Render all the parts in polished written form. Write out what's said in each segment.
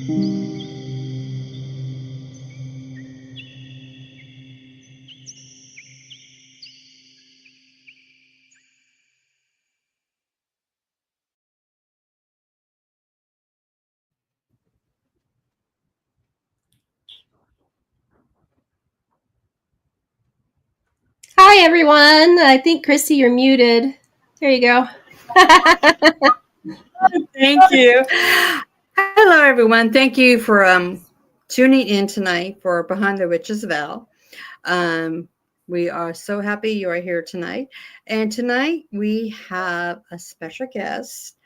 Hi, everyone. I think, Christy, you're muted. There you go. Thank you. Hello, everyone. Thank you for tuning in tonight for Behind the Witch's Veil. We are so happy you are here tonight. And tonight we have a special guest.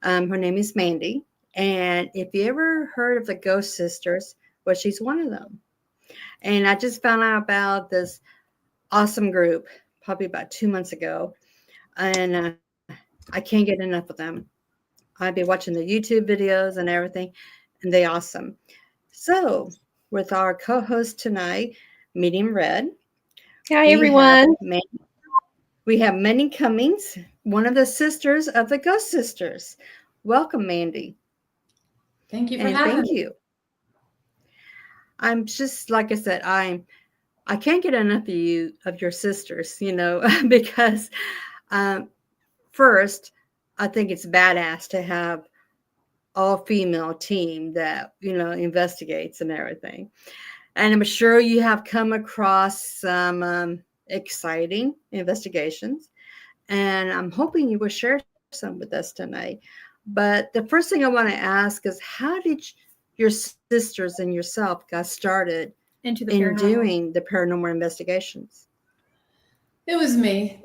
Her name is Mandy. And if you ever heard of the Ghost Sisters, well, she's one of them. And I just found out about this awesome group probably about 2 months ago. And I can't get enough of them. I've been watching the YouTube videos and everything, and they're awesome. So, with our co-host tonight, Medium Red. Hi, everyone. We have Mandy Cummings, one of the sisters of the Ghost Sisters. Welcome, Mandy. Thank you for having me. Thank you. I'm just, like I said, I can't get enough of your sisters, because first, I think it's badass to have all-female team that, investigates and everything. And I'm sure you have come across some exciting investigations. And I'm hoping you will share some with us tonight. But the first thing I want to ask is, how did your sisters and yourself got started in doing the paranormal investigations? It was me.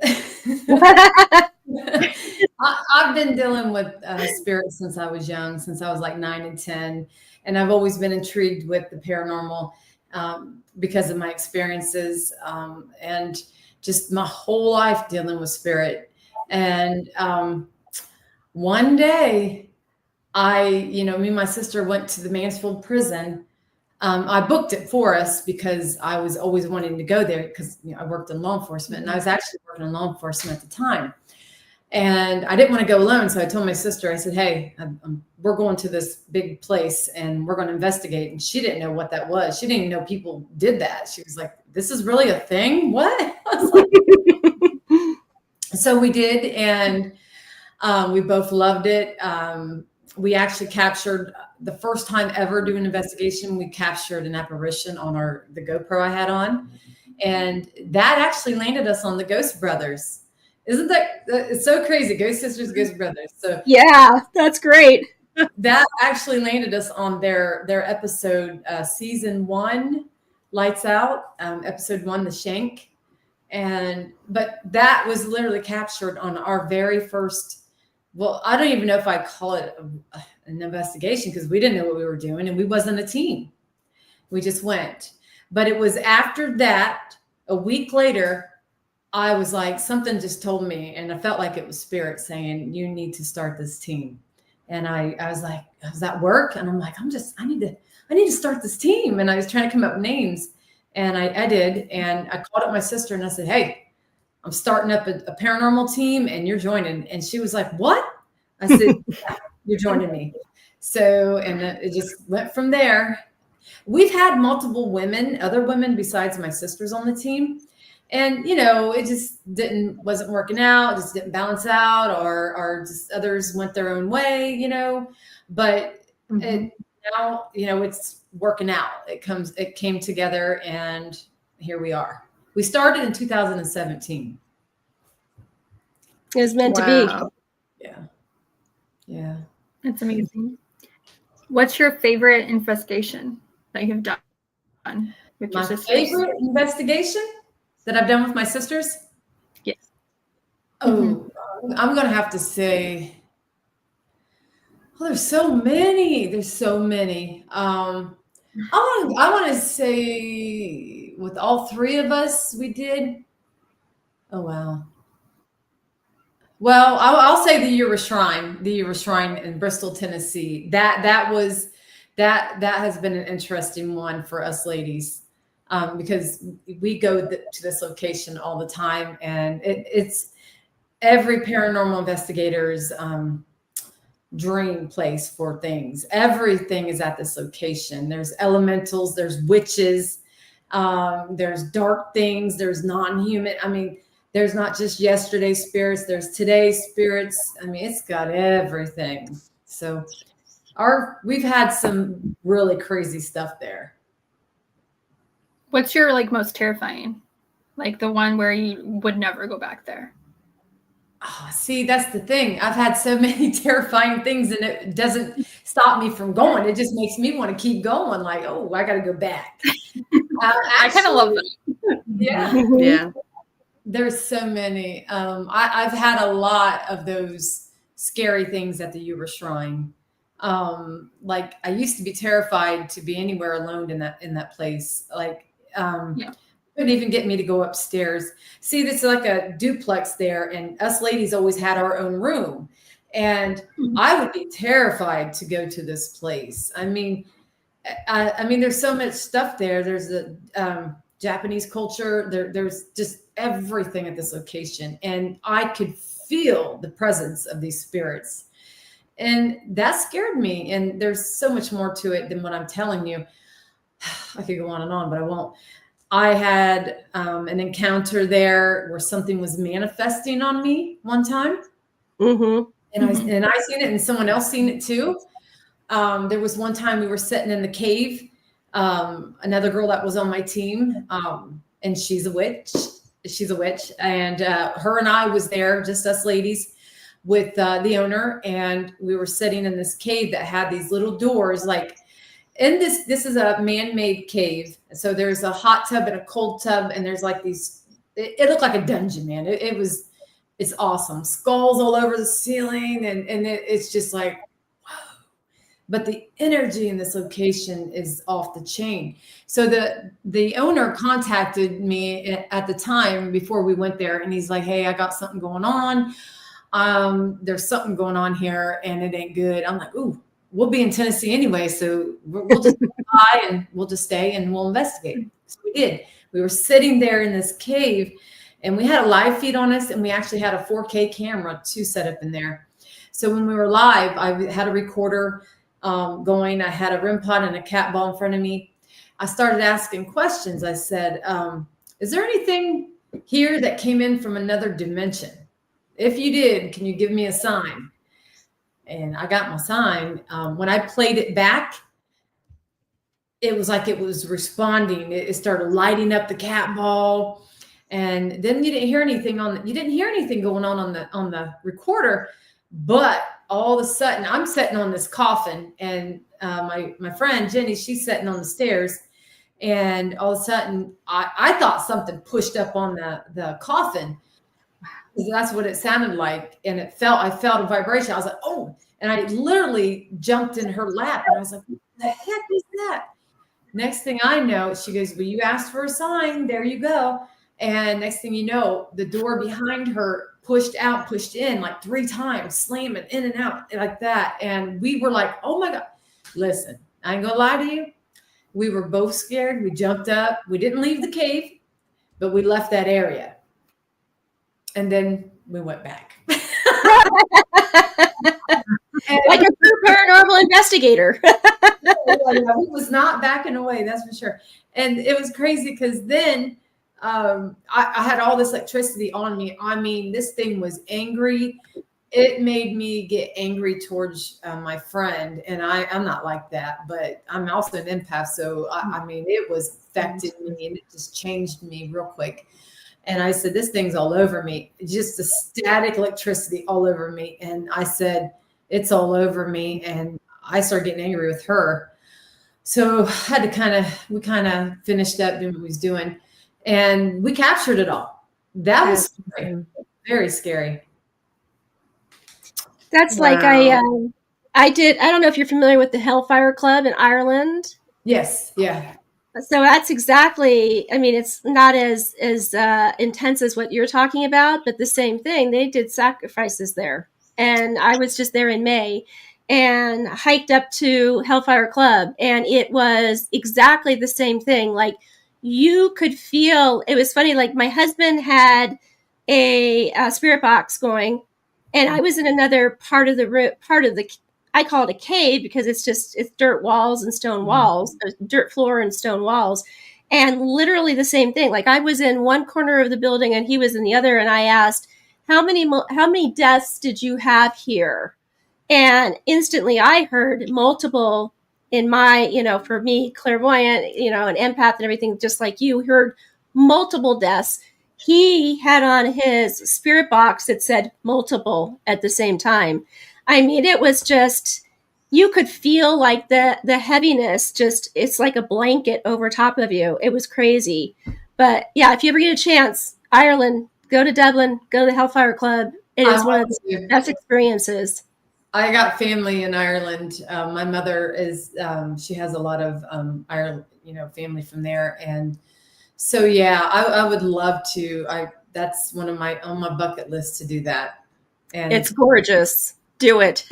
I've been dealing with spirits since I was young, since I was like 9 and 10. And I've always been intrigued with the paranormal because of my experiences and just my whole life dealing with spirit. And one day me and my sister went to the Mansfield prison. I booked it for us because I was always wanting to go there because I worked in law enforcement, and I was actually working in law enforcement at the time. And I didn't want to go alone. So I told my sister, I said, hey, we're going to this big place and we're going to investigate. And she didn't know what that was. She didn't even know people did that. She was like, this is really a thing? What? I was like, so we did. And we both loved it. We actually captured, the first time ever doing an investigation, we captured an apparition on the GoPro I had on. And that actually landed us on the Ghost Brothers. Isn't that, it's so crazy. Ghost Sisters, Ghost Brothers. So yeah, that's great. That actually landed us on their episode, season 1, Lights Out, episode 1, The Shank. But that was literally captured on our very first, well, I don't even know if I call it an investigation because we didn't know what we were doing and we wasn't a team. We just went. But it was after that, a week later, I was like, something just told me, and I felt like it was spirit saying, you need to start this team. And I was like, does that work? And I'm like, I need to start this team. And I was trying to come up with names, and I did. And I called up my sister and I said, hey, I'm starting up a paranormal team and you're joining. And she was like, what? I said, yeah, you're joining me. So, and it just went from there. We've had multiple other women besides my sisters on the team. And, it just wasn't working out, just didn't balance out, or just others went their own way, but now, it's working out. It came together, and here we are. We started in 2017. It was meant to be. Yeah. Yeah. That's amazing. What's your favorite investigation that you've done with your sisters? My favorite investigation that I've done with my sisters? Yes. Oh, I'm going to have to say, there's so many. I want to say with all 3 of us, we did. Oh, wow. Well, I'll say the Euro Shrine in Bristol, Tennessee. That has been an interesting one for us ladies. Because we go to this location all the time, and it's every paranormal investigator's dream place for things. Everything is at this location. There's elementals, there's witches, there's dark things, there's non-human. I mean, there's not just yesterday's spirits, there's today's spirits. I mean, it's got everything. So we've had some really crazy stuff there. What's your like most terrifying? Like the one where you would never go back there? Oh, see, that's the thing. I've had so many terrifying things, and it doesn't stop me from going. It just makes me want to keep going. Like, oh, I got to go back. I kind of love that. Yeah. Yeah. There's so many. I've had a lot of those scary things at the Uber Shrine. Like I used to be terrified to be anywhere alone in that place. Like, couldn't even get me to go upstairs. See, this is like a duplex there, and us ladies always had our own room. And I would be terrified to go to this place. I mean, there's so much stuff there. There's the Japanese culture. There's just everything at this location. And I could feel the presence of these spirits. And that scared me. And there's so much more to it than what I'm telling you. I could go on, but I won't. I had an encounter there where something was manifesting on me one time. Mm-hmm. And I seen it, and someone else seen it too. There was one time we were sitting in the cave. Another girl that was on my team, and she's a witch. And her and I was there, just us ladies, with the owner, and we were sitting in this cave that had these little doors, like. In this is a man-made cave. So there's a hot tub and a cold tub, and there's like these, it looked like a dungeon, man. It's awesome. Skulls all over the ceiling. And it's just like, whoa. But the energy in this location is off the chain. So the owner contacted me at the time before we went there. And he's like, hey, I got something going on. There's something going on here and it ain't good. I'm like, ooh. We'll be in Tennessee anyway, so we'll just buy and we'll just stay and we'll investigate. So we did. We were sitting there in this cave, and we had a live feed on us, and we actually had a 4K camera too set up in there. So when we were live, I had a recorder going. I had a REM pod and a cat ball in front of me. I started asking questions. I said, "Is there anything here that came in from another dimension? If you did, can you give me a sign?" And I got my sign. When I played it back, it was like it was responding. It started lighting up the cat ball, and then you didn't hear anything going on the recorder. But all of a sudden, I'm sitting on this coffin, and my friend Jenny, she's sitting on the stairs, and all of a sudden, I thought something pushed up on the coffin. That's what it sounded like. And I felt a vibration. I was like, oh, and I literally jumped in her lap. And I was like, what the heck is that? Next thing I know, she goes, well, you asked for a sign. There you go. And next thing you know, the door behind her pushed in like 3 times, slamming in and out like that. And we were like, oh my God, listen, I ain't gonna lie to you. We were both scared. We jumped up. We didn't leave the cave, but we left that area. And then we went back. Like a true paranormal investigator. We was not backing away, that's for sure. And it was crazy because then I had all this electricity on me. I mean, this thing was angry. It made me get angry towards my friend. And I'm not like that, but I'm also an empath. So, I mean, it was affecting me and it just changed me real quick. And I said, this thing's all over me, just a static electricity all over me. And I said, it's all over me. And I started getting angry with her. So I had to we kind of finished up doing what we was doing. And we captured it all. That was scary, very scary. That's like I did. I don't know if you're familiar with the Hellfire Club in Ireland. Yes. Yeah. So that's exactly, I mean, it's not as intense as what you're talking about, but the same thing. They did sacrifices there. And I was just there in May and hiked up to Hellfire Club. And it was exactly the same thing. Like you could feel, it was funny, like my husband had a spirit box going. And I was in another part of the I call it a cave because it's dirt walls and stone walls, dirt floor and stone walls. And literally the same thing. Like I was in one corner of the building and he was in the other. And I asked, how many deaths did you have here? And instantly I heard multiple in my, for me, clairvoyant, an empath and everything, just like you heard multiple deaths. He had on his spirit box that said multiple at the same time. I mean, it was just, you could feel like the heaviness, just, it's like a blanket over top of you. It was crazy. But yeah, if you ever get a chance, Ireland, go to Dublin, go to the Hellfire Club. It is one of the best experiences. I got family in Ireland. My mother is, she has a lot of Ireland, family from there. And so, yeah, I would love to. That's one of on my bucket list to do that. And it's gorgeous. Do it.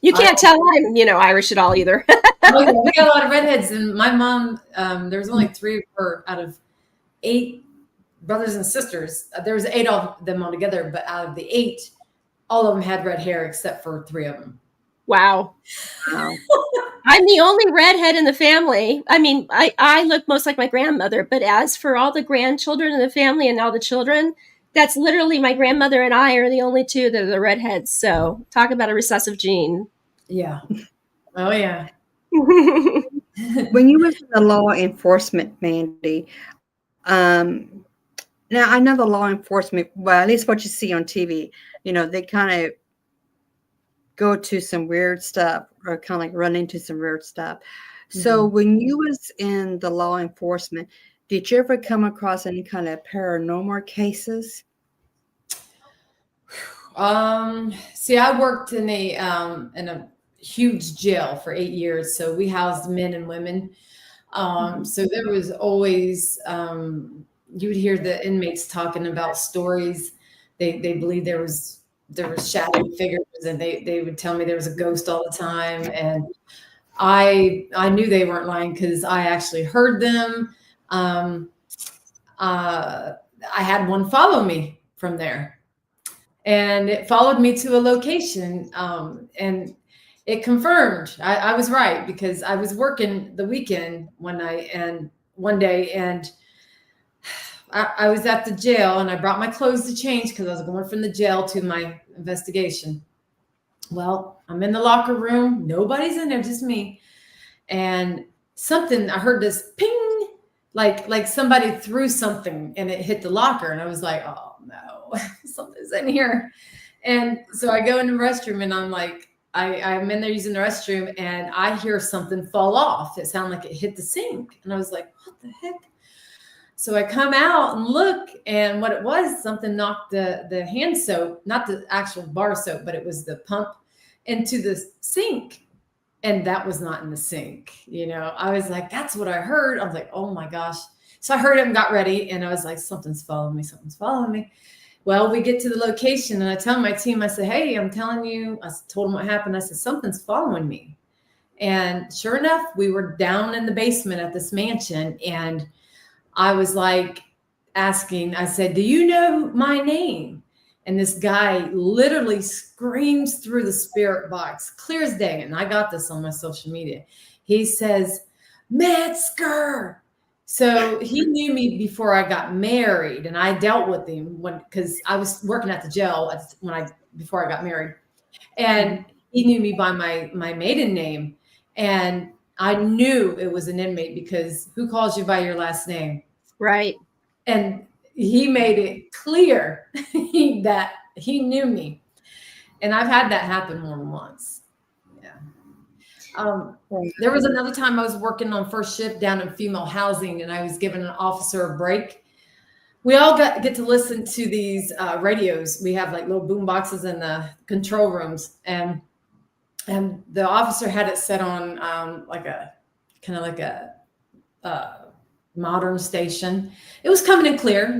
You can't tell I'm, Irish at all either. Oh, yeah, we got a lot of redheads. And my mom, there was only 3 of her out of 8 brothers and sisters. There was 8 of them all together, but out of the 8, all of them had red hair except for 3 of them. Wow. I'm the only redhead in the family. I mean, I look most like my grandmother, but as for all the grandchildren in the family and all the children, that's literally my grandmother and I are the only 2 that are the redheads. So talk about a recessive gene. Yeah. Oh, yeah. When you was in the law enforcement, Mandy, now I know the law enforcement, well, at least what you see on TV, they kind of go to some weird stuff or kind of like run into some weird stuff. So when you was in the law enforcement, did you ever come across any kind of paranormal cases? See, I worked in a huge jail for 8 years. So we housed men and women. So there was always, you would hear the inmates talking about stories. They believed there was shadowy figures, and they would tell me there was a ghost all the time. And I knew they weren't lying because I actually heard them. I had one follow me from there, and it followed me to a location. And it confirmed I was right, because I was working the weekend one day, and I was at the jail, and I brought my clothes to change because I was going from the jail to my investigation. Well, I'm in the locker room. Nobody's in there, just me. And I heard this ping, like somebody threw something and it hit the locker. And I was like, oh no, something's in here. And so I go in the restroom, and I'm like, I'm in there using the restroom, and I hear something fall off. It sounded like it hit the sink. And I was like, what the heck? So I come out and look, and what it was, something knocked the hand soap, not the actual bar soap, but it was the pump, into the sink. And that was not in the sink. I was like, that's what I heard. I was like, oh my gosh. So I heard it and got ready, and I was like, something's following me. Something's following me. Well, we get to the location, and I tell my team, I said, hey, I'm telling you, I told them what happened. I said, something's following me. And sure enough, we were down in the basement at this mansion, and I was like asking, I said, do you know my name? And this guy literally screams through the spirit box, clear as day. And I got this on my social media. He says, Metzger. So he knew me before I got married, and I dealt with him because I was working at the jail before I got married. And he knew me by my maiden name. And I knew it was an inmate, because who calls you by your last name? Right. And he made it clear that he knew me. And I've had that happen more than once. Yeah. There was another time I was working on first shift down in female housing, and I was giving an officer a break. We all get to listen to these radios. We have like little boom boxes in the control rooms, and the officer had it set on like a kind of like a modern station. It was coming in clear,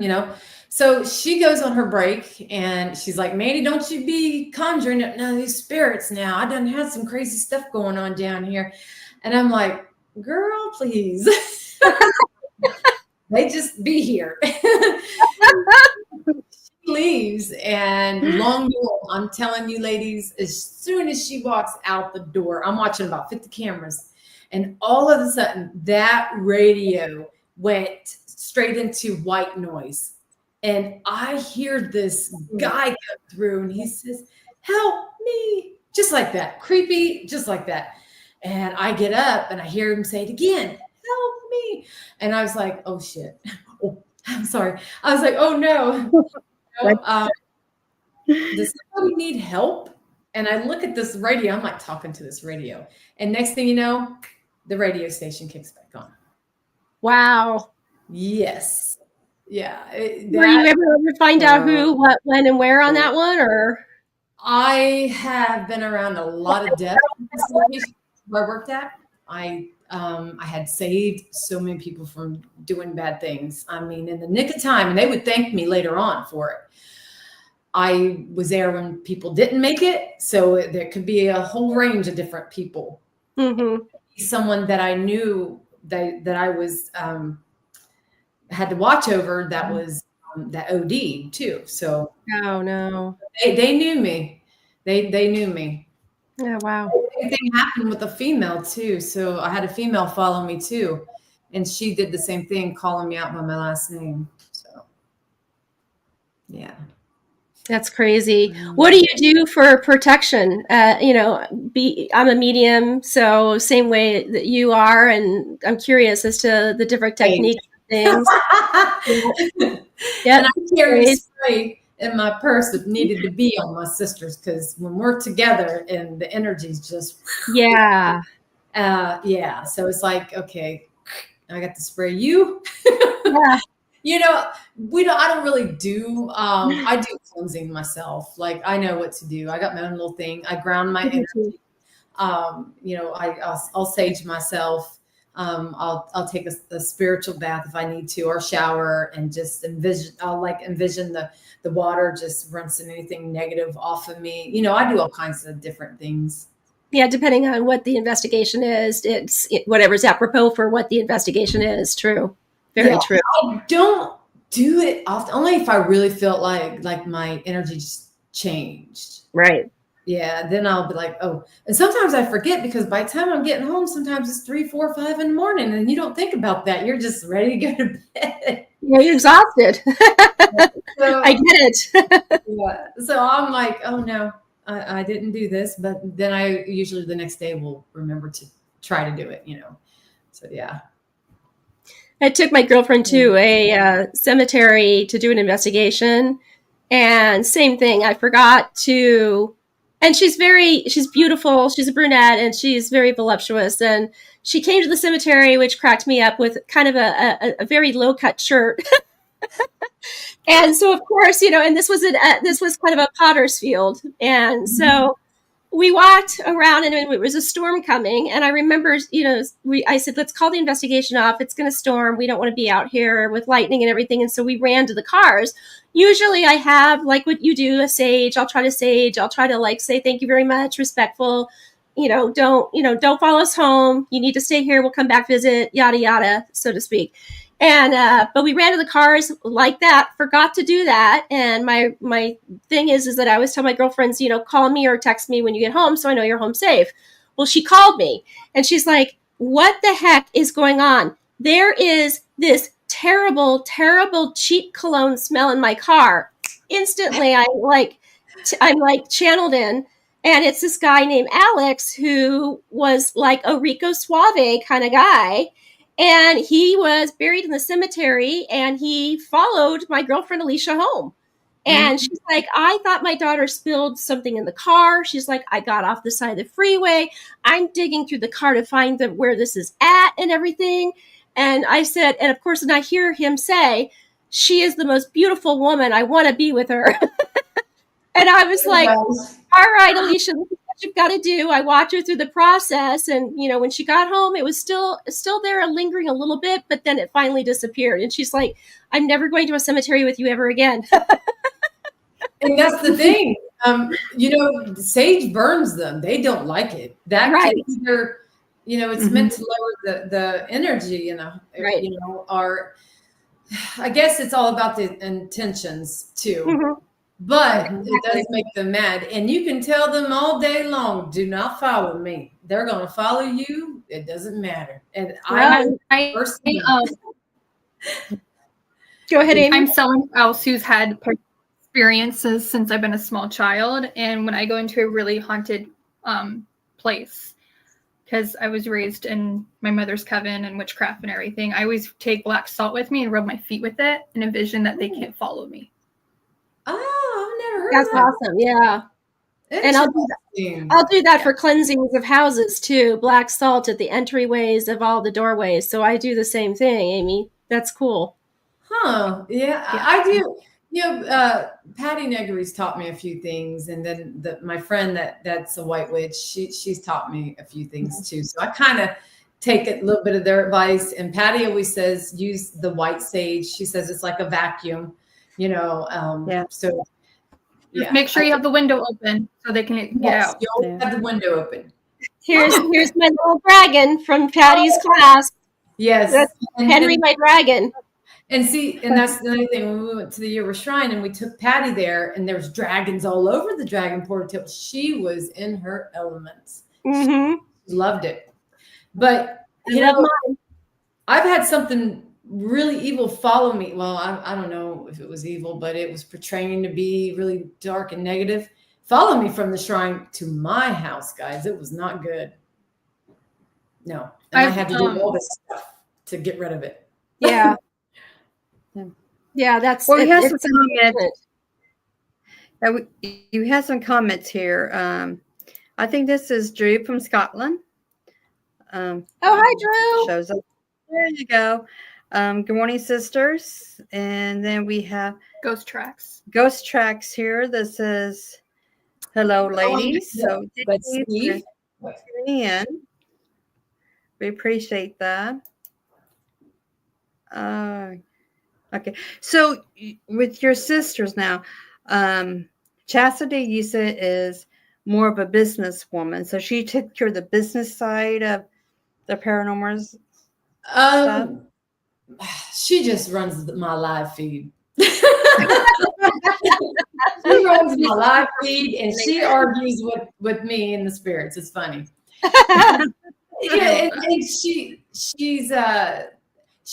So she goes on her break, and she's like, Mandy, don't you be conjuring none of these spirits now. I done had some crazy stuff going on down here. And I'm like, girl, please. They just be here. She leaves, and long door, I'm telling you, ladies, as soon as she walks out the door, I'm watching about 50 cameras, and all of a sudden that radio went straight into white noise. And I hear this guy come through, and he says, "Help me," just like that, creepy, just like that. And I get up and I hear him say it again, "Help me." And I was like, oh shit. Oh, I'm sorry. I was like, oh no. Does somebody need help? And I look at this radio. I'm like talking to this radio. And next thing you know, the radio station kicks back on. Wow. Yes. Yeah. Were you ever able to find out who, what, when, and where on that one? Or I have been around a lot of death facilities where I worked at. I had saved so many people from doing bad things. I mean, in the nick of time, and they would thank me later on for it. I was there when people didn't make it. So there could be a whole range of different people. mm-hmm. Someone that I knew that I was had to watch over that was that OD'd too. So Oh no. they knew me. They knew me. Oh wow. Same thing happened with a female too. So I had a female follow me too, and she did the same thing, calling me out by my last name. So yeah. That's crazy. What do you do for protection? I'm a medium, so same way that you are, and I'm curious as to the different techniques and things. Yeah, and I carry spray in my purse that needed to be on my sisters, because when we're together and the energy's just yeah. So it's like, okay, I got to spray you. Yeah. I don't really do, I do cleansing myself. Like, I know what to do. I got my own little thing. I ground my energy. I'll sage myself. I'll take a spiritual bath if I need to, or shower, and just envision the water just rinsing anything negative off of me. I do all kinds of different things. Yeah, depending on what the investigation is, it's whatever's apropos for what the investigation is. True. Very true. I don't do it often, only if I really felt like my energy just changed. Right. Yeah, then I'll be like, oh, and sometimes I forget, because by the time I'm getting home, sometimes it's 3, 4, 5 in the morning, and you don't think about that. You're just ready to go to bed. Yeah, you're exhausted. So, I get it. yeah. So I'm like, oh no, I didn't do this, but then I usually the next day will remember to try to do it. So yeah. I took my girlfriend to a cemetery to do an investigation, and same thing. I forgot to, and she's beautiful. She's a brunette, and she's very voluptuous. And she came to the cemetery, which cracked me up, with kind of a very low cut shirt. And so, of course, and this was kind of a potter's field. And so we walked around, and it was a storm coming. And I remember, I said, let's call the investigation off. It's going to storm. We don't want to be out here with lightning and everything. And so we ran to the cars. Usually I have, like what you do, a sage. I'll try to sage. I'll try to say, thank you very much, respectful. Don't follow us home. You need to stay here. We'll come back, visit, yada, yada, so to speak. And, but we ran to the cars like that, forgot to do that. And my thing is that I always tell my girlfriends, call me or text me when you get home, so I know you're home safe. Well, she called me, and she's like, what the heck is going on? There is this terrible, terrible cheap cologne smell in my car. Instantly, I'm channeled in. And it's this guy named Alex, who was like a Rico Suave kind of guy. And he was buried in the cemetery, and he followed my girlfriend Alicia home. And she's like, I thought my daughter spilled something in the car. She's like, I got off the side of the freeway. I'm digging through the car to find where this is at and everything. And I said, and of course, and I hear him say, she is the most beautiful woman. I want to be with her. And I was like, all right, Alicia, this is what you've got to do. I walked her through the process. And, when she got home, it was still there, lingering a little bit, but then it finally disappeared. And she's like, I'm never going to a cemetery with you ever again. And that's the thing. Sage burns them. They don't like it. That right. Can either, it's meant to lower the energy, right. I guess it's all about the intentions too. Mhm. But it does make them mad. And you can tell them all day long, do not follow me. They're going to follow you. It doesn't matter. And I Well, personally, go ahead, Amy. I'm someone else who's had experiences since I've been a small child. And when I go into a really haunted place, because I was raised in my mother's coven and witchcraft and everything, I always take black salt with me and rub my feet with it and envision that they can't follow me. I've never heard That's of that. awesome. Yeah. And I'll do that for cleansings of houses too. Black salt at the entryways of all the doorways. So I do the same thing, Amy. That's cool. Huh. Yeah, I do. You know, Patty Negri's taught me a few things, and then my friend that's a white witch, she's taught me a few things too. So I kind of take a little bit of their advice. And Patty always says use the white sage. She says it's like a vacuum, you know. So yeah, make sure you have the window open so they can get out. You always have the window open. Here's my little dragon from Patty's class. Yes, that's Henry, my dragon. And see, and that's the other thing. When we went to the Year Shrine and we took Patty there, and there's dragons all over the dragon portal, she was in her elements. Mm-hmm. She loved it. But you know, I've had something really evil follow me. Well, I don't know if it was evil, but it was portraying to be really dark and negative. Follow me from the shrine to my house, guys. It was not good. No, and I had to do all this stuff to get rid of it. Yeah. Yeah, that's well. We have some comments. You have some comments here. I think this is Drew from Scotland. Oh, hi, Drew. Shows up. There you go. Good morning, sisters. And then we have Ghost Tracks. Ghost Tracks here. This is hello, ladies. So tuning in. We appreciate that. Okay, so with your sisters now, Chastity, you said, is more of a businesswoman. So she took care of the business side of the paranormal stuff. She just runs my live feed. She runs my live feed, and she argues with me in the spirits. It's funny. Yeah, and she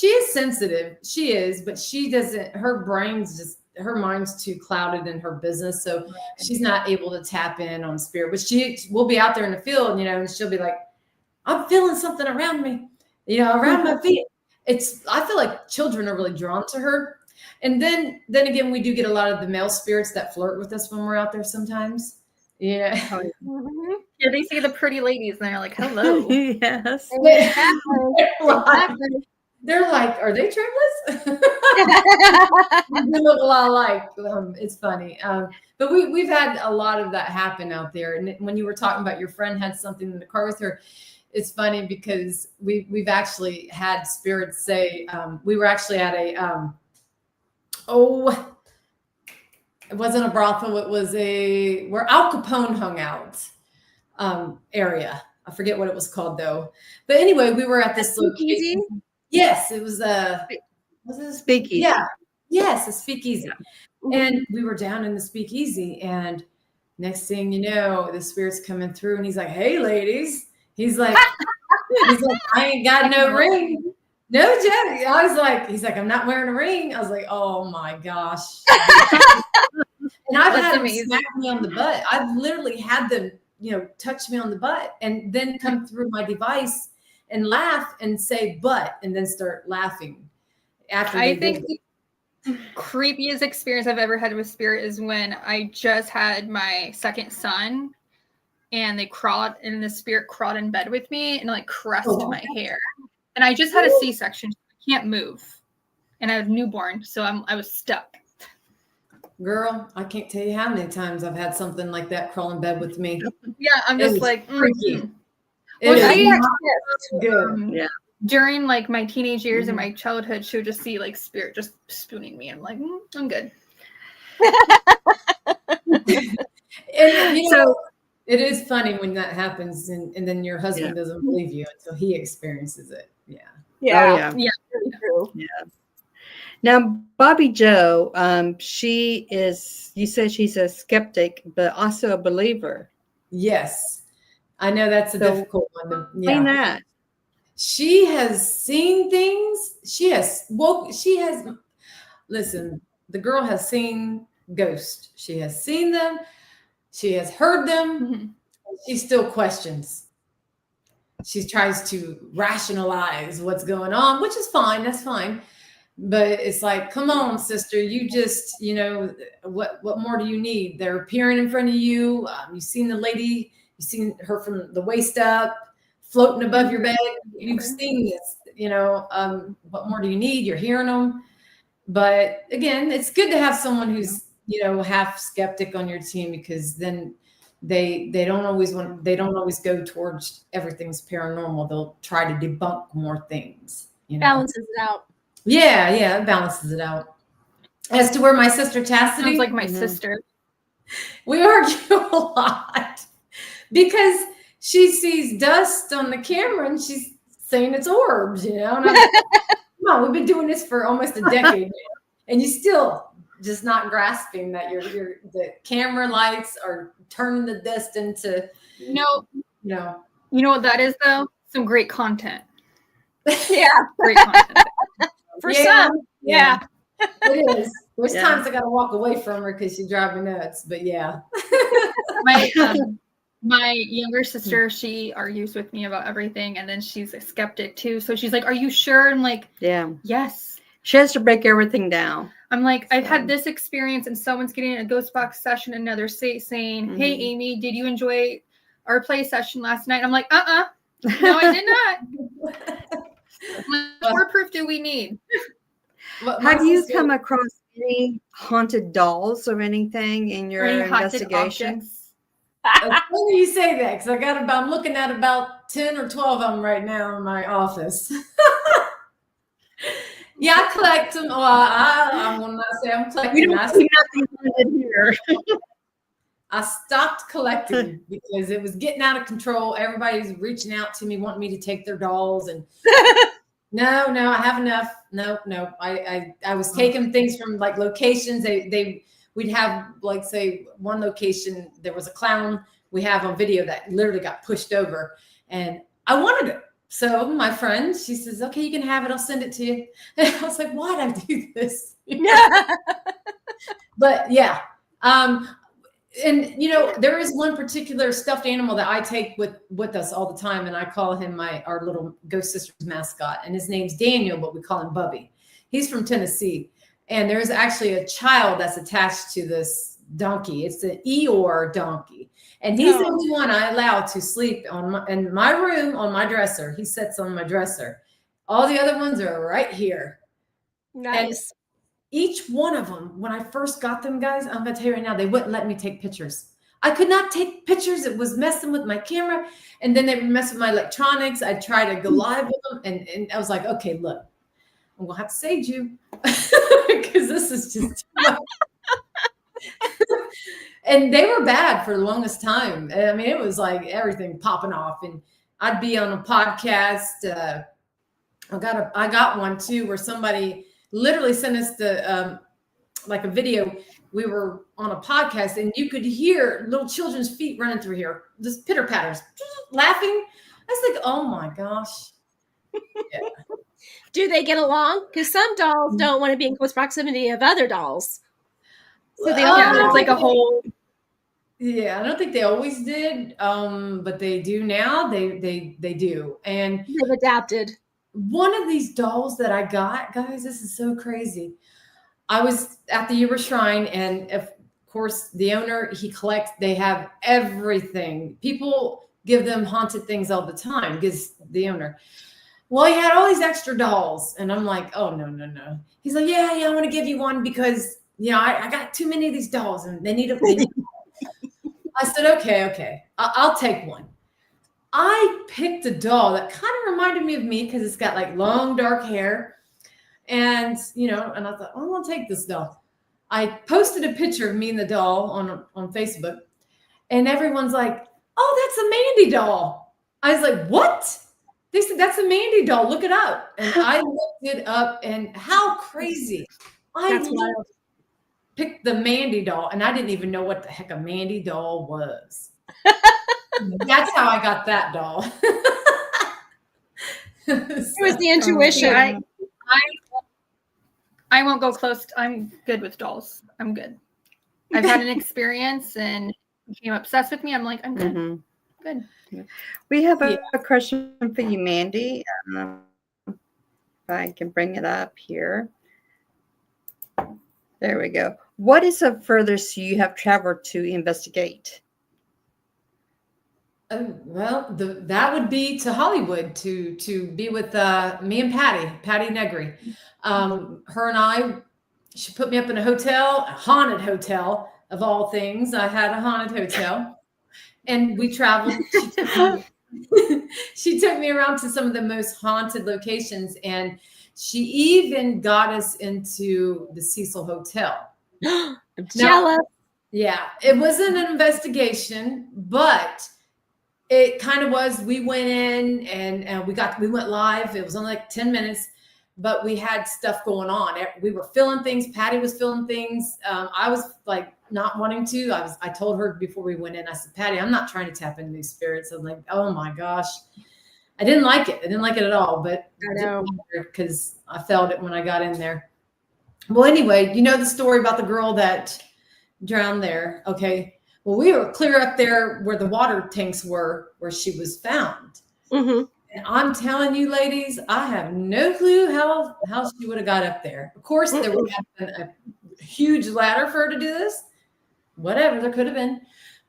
is sensitive. She is, but she doesn't. Her mind's too clouded in her business, so she's not able to tap in on spirit. But she will be out there in the field, you know, and she'll be like, "I'm feeling something around me, you know, around my feet." I feel like children are really drawn to her, and then again, we do get a lot of the male spirits that flirt with us when we're out there sometimes. Yeah. Mm-hmm. Yeah, they see the pretty ladies and they're like, hello. Yes. They're like, are they triplets? They look a lot alike. It's funny. But we've had a lot of that happen out there. And when you were talking about your friend had something in the car with her, it's funny because we've actually had spirits say, we were actually at a, it wasn't a brothel. It was where Al Capone hung out area. I forget what it was called though. But anyway, we were at this location. Yes, it was was it a speakeasy? Yeah. Yes, a speakeasy. And we were down in the speakeasy, and next thing you know, the spirit's coming through, and he's like, "Hey, ladies." He's like, "I ain't got no ring." No joke. I was like, he's like, "I'm not wearing a ring." I was like, "Oh my gosh." And I've had them smack me on the butt. I've literally had them, you know, touch me on the butt and then come through my device and laugh and say "but" and then start laughing after. I think the creepiest experience I've ever had with spirit is when I just had my second son, and the spirit crawled in bed with me and like caressed my hair, and I just had a C-section. I can't move, and I was newborn, so I was stuck. Girl, I can't tell you how many times I've had something like that crawl in bed with me. Yeah, I'm just like, freaky. Good. During like my teenage years and my childhood, she would just see like spirit just spooning me. I'm like, I'm good. And you know, it is funny when that happens, and then your husband doesn't believe you until he experiences it. Yeah. Yeah. Really true. Yeah. Now, Bobby Joe, she is, you said she's a skeptic, but also a believer. Yes, I know that's a So difficult one. explain that. She has seen things. Listen, the girl has seen ghosts. She has seen them. She has heard them. Mm-hmm. She still questions. She tries to rationalize what's going on, which is fine. That's fine. But it's like, come on, sister, you just, what more do you need? They're appearing in front of you. You've seen the lady, you've seen her from the waist up, floating above your bed. You've seen this, what more do you need? You're hearing them. But again, it's good to have someone who's, half skeptic on your team, because then they don't always go towards everything's paranormal. They'll try to debunk more things, Balances it out. Yeah, it balances it out. As to where my sister Chastity, Sounds like my sister. We argue a lot because she sees dust on the camera and she's saying it's orbs, And I'm like, come on, we've been doing this for almost a decade now, and you still just not grasping that the camera lights are turning the dust into No. You know what that is though? Some great content. Yeah. Great content. For some. Yeah. It is. There's times I gotta walk away from her because she drives me nuts. But yeah. My younger sister, she argues with me about everything, and then she's a skeptic too. So she's like, "Are you sure?" I'm like, "Yeah, yes." She has to break everything down. I'm like, I've had this experience, and someone's getting in a ghost box session in another state saying, "Hey, Amy, did you enjoy our play session last night?" And I'm like, no, I did not. What more proof do we need? Have you come across any haunted dolls or anything in your investigation? It's funny you say that, because I'm looking at about 10 or 12 of them right now in my office. Yeah, I collect them. Well, I will not say I'm collecting. I stopped collecting because it was getting out of control. Everybody's reaching out to me, wanting me to take their dolls, and no, I have enough. No. I was taking things from like locations. We'd have, like, say, one location, there was a clown we have on video that literally got pushed over, and I wanted it. So my friend, she says, "Okay, you can have it. I'll send it to you." And I was like, "Why'd I do this?" But yeah. And there is one particular stuffed animal that I take with us all the time, and I call him our little Ghost Sisters mascot, and his name's Daniel, but we call him Bubby. He's from Tennessee, and there's actually a child that's attached to this donkey. It's an Eeyore donkey, and he's the only one I allow to sleep in my room on my dresser. He sits on my dresser. All the other ones are right here. Nice. And each one of them, when I first got them, guys, I'm going to tell you right now, they wouldn't let me take pictures. I could not take pictures. It was messing with my camera. And then they would mess with my electronics. I'd try to go live with them. And I was like, okay, look, I'm going to have to sage you because this is just too much. And they were bad for the longest time. I mean, it was like everything popping off. And I'd be on a podcast. I got one too where somebody literally sent us like a video. We were on a podcast, and you could hear little children's feet running through here, just pitter patters, laughing. I was like, oh my gosh. Yeah. Do they get along? Because some dolls don't want to be in close proximity of other dolls. So they all it's like a whole. Yeah, I don't think they always did, but they do now. They do, and they've adapted. One of these dolls that I got, guys, this is so crazy. I was at the Uber Shrine, and of course, the owner, they have everything. People give them haunted things all the time because the owner. Well, he had all these extra dolls, and I'm like, oh, no. He's like, yeah, I want to give you one because, I got too many of these dolls, and they need a I said, okay, I'll take one. I picked a doll that kind of reminded me of me because it's got like long dark hair, and and I thought, oh, I'll take this doll. I posted a picture of me and the doll on Facebook, and everyone's like, oh, that's a Mandy doll. I was like, what? They said That's a Mandy doll. Look it up. And I looked it up, and how crazy. That's wild. Picked the Mandy doll, and I didn't even know what the heck a Mandy doll was. That's how I got that doll. It was the intuition. I won't go close. I'm good with dolls. I'm good. I've had an experience and became obsessed with me. I'm like, I'm good. Mm-hmm. Good. Yeah. We have a question for you, Mandy. If I can bring it up here. There we go. What is the furthest you have traveled to investigate? Well, that would be to Hollywood to be with me and Patty Negri. Her and I, she put me up in a hotel, a haunted hotel of all things. I had a haunted hotel, and we traveled. She took me around to some of the most haunted locations, and she even got us into the Cecil Hotel. I'm jealous. Yeah, it wasn't an investigation, but it kind of was. We went in and we went live. It was only like 10 minutes, but we had stuff going on. We were filling things. Patty was filling things. I was like not wanting to. I told her before we went in, I said, Patty, I'm not trying to tap into these spirits. I'm like, oh my gosh. I didn't like it. I didn't like it at all, but I know, because I felt it when I got in there. Well, anyway, you know the story about the girl that drowned there. Okay. Well, we were clear up there where the water tanks were, where she was found. Mm-hmm. And I'm telling you, ladies, I have no clue how she would have got up there. Of course, there would have been a huge ladder for her to do this. Whatever, there could have been.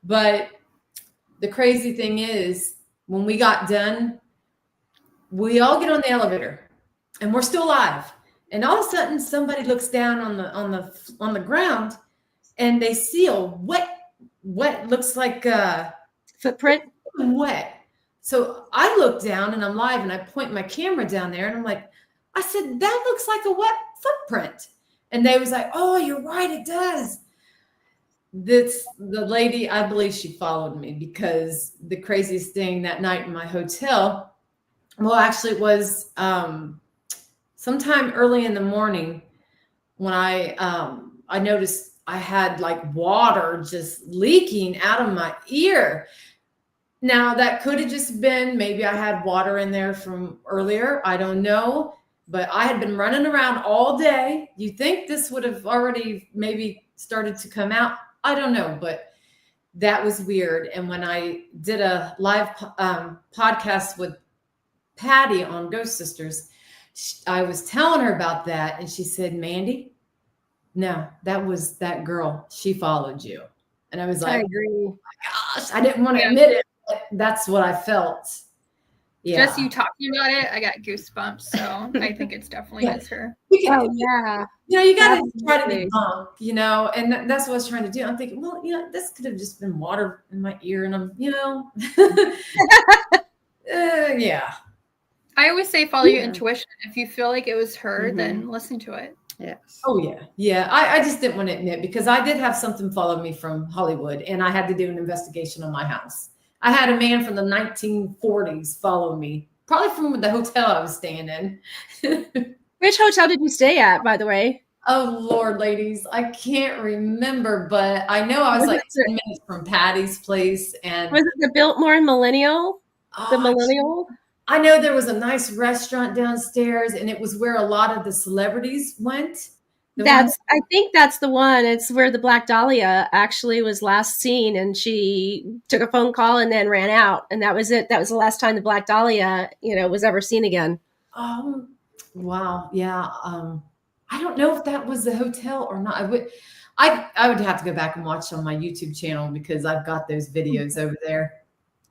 But the crazy thing is, when we got done, we all get on the elevator, and we're still alive. And all of a sudden, somebody looks down on the ground, and they see a wet looks like Footprint. wet. So I look down and I'm live and I point my camera down there and I'm like, I said, that looks like a wet footprint. And they was like, oh, you're right, it does. The lady, I believe she followed me, because the craziest thing that night in my hotel, well, actually it was sometime early in the morning when I noticed I had like water just leaking out of my ear. Now that could have just been, maybe I had water in there from earlier. I don't know, but I had been running around all day. You think this would have already maybe started to come out? I don't know, but that was weird. And when I did a live podcast with Patty on Ghost Sisters, I was telling her about that. And she said, Mandy, no, that was that girl. She followed you. And I was like, I agree. oh my gosh, I didn't want to admit it, but that's what I felt. Yeah. Just you talking about it, I got goosebumps. So I think it's definitely is her. Oh yeah. You know, you got to Absolutely. try to be bunk, you know, and that's what I was trying to do. I'm thinking, well, you know, this could have just been water in my ear, and I'm, you know, yeah. I always say follow your intuition. If you feel like it was her, then listen to it. Yes. Oh yeah. Yeah. I just didn't want to admit, because I did have something follow me from Hollywood, and I had to do an investigation on my house. I had a man from the 1940s follow me, probably from the hotel I was staying in. Which hotel did you stay at, by the way? Oh Lord, ladies, I can't remember, but I know I was like 10 minutes from Patty's place. And Was it the Biltmore Millennial? The Millennial? I know there was a nice restaurant downstairs, and it was where a lot of the celebrities went. I think that's the one. It's where the Black Dahlia actually was last seen, and she took a phone call and then ran out, and that was it. That was the last time the Black Dahlia, was ever seen again. Oh, wow. Yeah. I don't know if that was the hotel or not. I would have to go back and watch on my YouTube channel, because I've got those videos over there.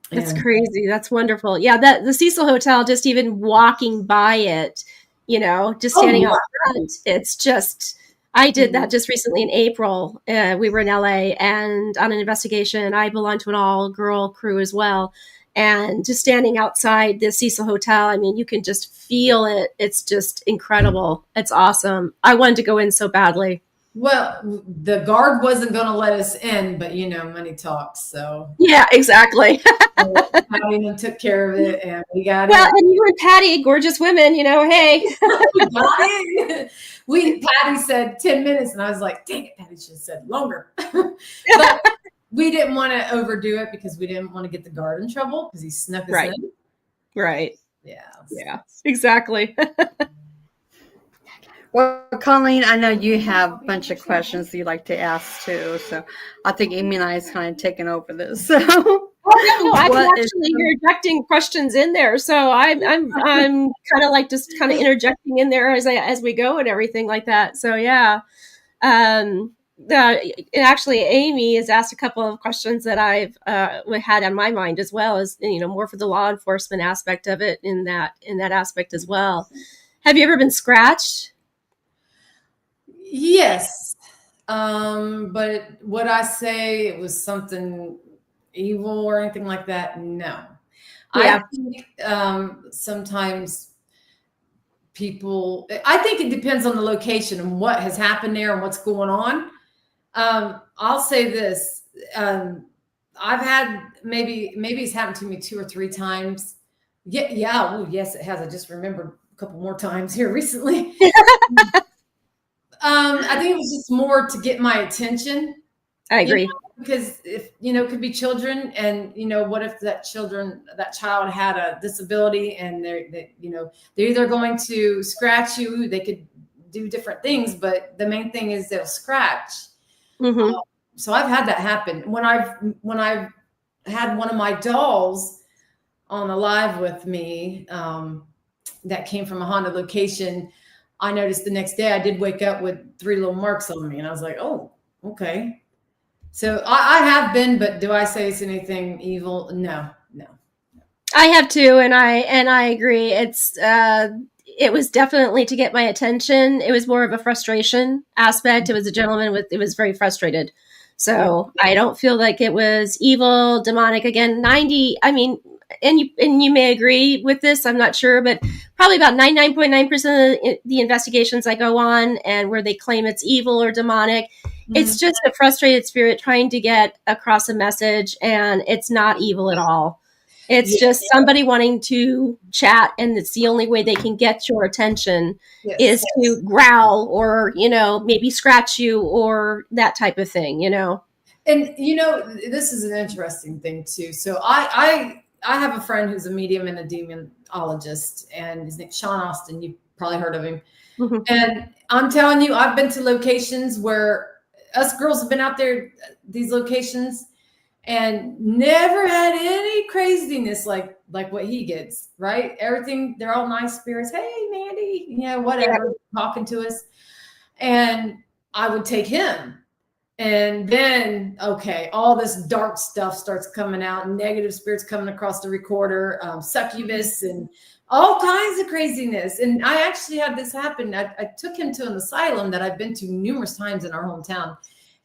That's crazy. That's wonderful. Yeah, the Cecil Hotel, just even walking by it, just standing out front. It's just, I did that just recently in April. We were in LA and on an investigation. I belong to an all-girl crew as well. And just standing outside the Cecil Hotel, I mean, you can just feel it. It's just incredible. It's awesome. I wanted to go in so badly. Well, the guard wasn't going to let us in, but money talks. So Yeah, exactly. Patty took care of it, and we got Well, in. and you and Patty, gorgeous women, hey. We got in. Patty said 10 minutes, and I was like, dang it, Patty should have said longer. But we didn't want to overdo it because we didn't want to get the guard in trouble because he snuck us Right. in. Right. Yeah. Yeah, exactly. Well, Colleen, I know you have a bunch of questions you like to ask too, so I think Amy and I is kind of taking over this. So, no, I'm actually interjecting questions in there, so I'm kind of like just kind of interjecting in there as we go and everything like that. So yeah, actually, Amy has asked a couple of questions that I've had on my mind as well, as more for the law enforcement aspect of it in that aspect as well. Have you ever been scratched? Yes. But would I say it was something evil or anything like that? No. Yeah. I think sometimes I think it depends on the location and what has happened there and what's going on. I'll say this. I've had maybe it's happened to me 2 or 3 times. Yeah. Oh, yes, it has. I just remembered a couple more times here recently. I think it was just more to get my attention. I agree. Because if it could be children, and what if that child had a disability, and they're either going to scratch you, they could do different things, but the main thing is they'll scratch. Mm-hmm. So I've had that happen when I've had one of my dolls on a live with me that came from a haunted location. I noticed the next day I did wake up with 3 little marks on me, and I was like, oh, okay. So I have been, but do I say it's anything evil? No. I have too, and I agree. It was definitely to get my attention. It was more of a frustration aspect. It was a gentleman it was very frustrated. So I don't feel like it was evil, demonic. Again, 90. I mean, and you may agree with this. I'm not sure, but probably about 99.9% of the investigations I go on and where they claim it's evil or demonic, it's just a frustrated spirit trying to get across a message, and it's not evil at all. It's just somebody wanting to chat, and it's the only way they can get your attention is to growl or, maybe scratch you or that type of thing, And, this is an interesting thing too. So I have a friend who's a medium and a demonologist, and his name's Sean Austin. You've probably heard of him. Mm-hmm. And I'm telling you, I've been to locations where us girls have been out there, these locations, and never had any craziness like what he gets, right? Everything, they're all nice spirits. Hey, Mandy, whatever, talking to us. And I would take him. And then, okay, all this dark stuff starts coming out, negative spirits coming across the recorder, succubus, and all kinds of craziness. And I actually had this happen. I took him to an asylum that I've been to numerous times in our hometown.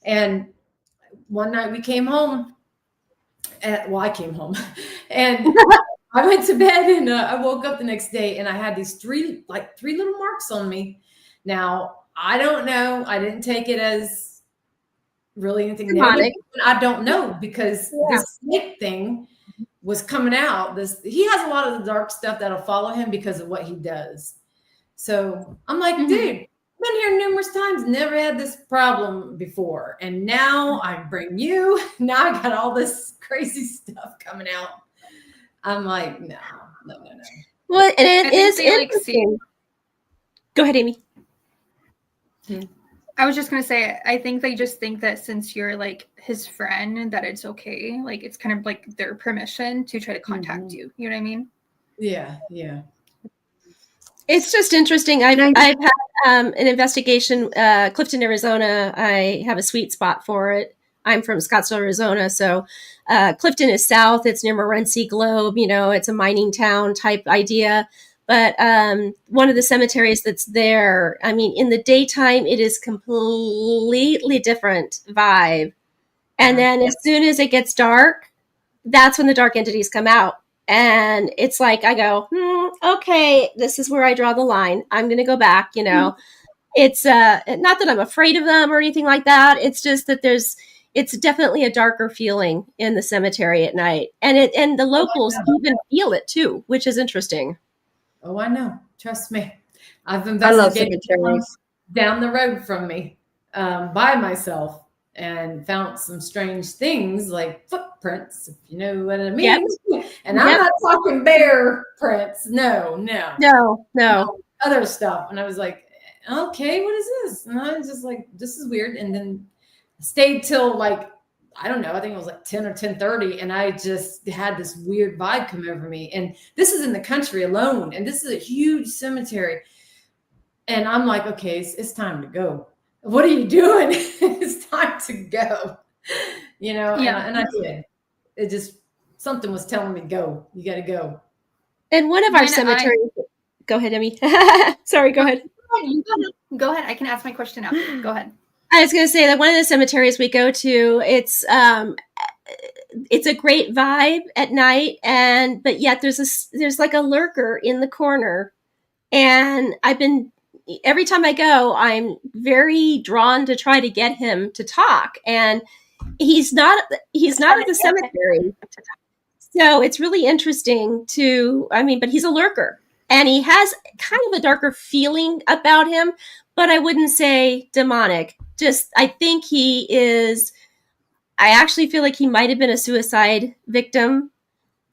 And one night we came home. I came home and I went to bed, and I woke up the next day, and I had these 3 little marks on me. Now, I don't know. I didn't take it as really anything negative. I don't know, because this snake thing was coming out. He has a lot of the dark stuff that'll follow him because of what he does. So I'm like, dude, I've been here numerous times, never had this problem before. And now I bring you. Now I got all this crazy stuff coming out. I'm like, no. Well, and it is interesting. Go ahead, Amy. I was just going to say, I think they just think that since you're like his friend, that it's okay. Like, it's kind of like their permission to try to contact you. You know what I mean? Yeah. It's just interesting. I've had an investigation, Clifton, Arizona. I have a sweet spot for it. I'm from Scottsdale, Arizona. So Clifton is south. It's near Morenci Globe. It's a mining town type idea. But one of the cemeteries that's there, I mean, in the daytime, it is completely different vibe. And then as soon as it gets dark, that's when the dark entities come out. And it's like, I go, okay, this is where I draw the line. I'm going to go back, it's not that I'm afraid of them or anything like that. It's just that it's definitely a darker feeling in the cemetery at night, and the locals even feel it too, which is interesting. Oh, I know. Trust me. I've I love investigated cemeteries. down the road from me by myself and found some strange things like footprints, if you know what I mean. Yep. And I'm Yep. not talking bear prints. No, no. No. Other stuff. And I was like, okay, what is this? And I was just like, this is weird. And then stayed till like, I don't know, I think it was like 10 or 10:30. And I just had this weird vibe come over me. And this is in the country alone. And this is a huge cemetery. And I'm like, okay, it's time to go. What are you doing? It's time to go. Yeah. And I did. It just, something was telling me, go. You got to go. And one of our When cemeteries. Go ahead, Emmy. Sorry, go ahead. Go ahead. I can ask my question after. Go ahead. I was going to say that one of the cemeteries we go to, it's a great vibe at night, but yet there's like a lurker in the corner, and every time I go, I'm very drawn to try to get him to talk, and he's not at the cemetery. So it's really interesting but he's a lurker, and he has kind of a darker feeling about him, but I wouldn't say demonic. Just, I actually feel like he might have been a suicide victim,